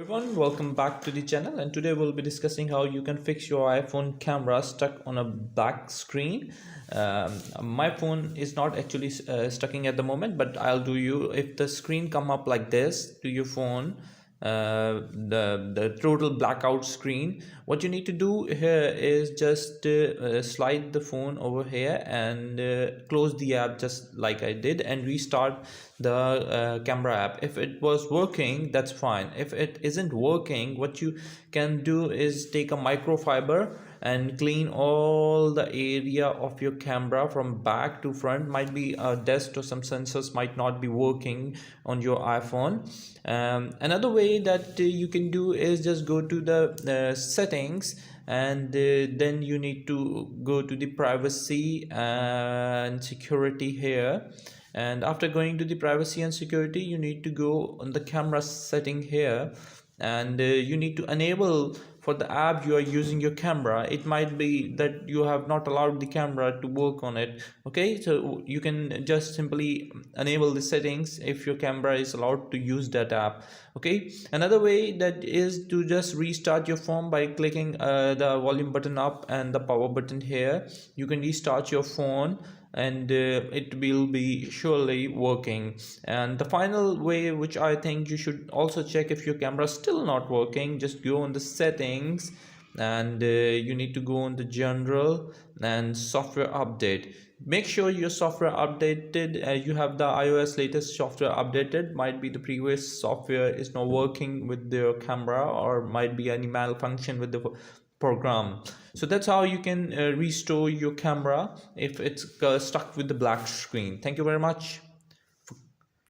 Everyone, welcome back to the channel, and today we'll be discussing how you can fix your iPhone camera stuck on a black screen. My phone is not actually stucking at the moment, but I'll do you if the screen come up like this to your phone, the total blackout screen. What you need to do here is just slide the phone over here and close the app just like I did and restart the camera app. If it was working, that's fine. If it isn't working, what you can do is take a microfiber and clean all the area of your camera from back to front. Might be a dust or some sensors might not be working on your iPhone. Another way that you can do is just go to the settings, and then you need to go to the privacy and security here. And after going to the privacy and security, you need to go on the camera setting here, and you need to enable for the app you are using your camera. It might be that you have not allowed the camera to work on it. Okay, so you can just simply enable the settings if your camera is allowed to use that app. Okay, another way that is to just restart your phone by clicking the volume button up and the power button here. You can restart your phone and it will be surely working. And the final way, which I think you should also check if your camera is still not working, just go on the settings, and you need to go on the general and software update. Make sure your software updated, you have the iOS latest software updated. Might be the previous software is not working with the camera, or might be any malfunction with the program. So that's how you can restore your camera if it's stuck with the black screen. Thank you very much.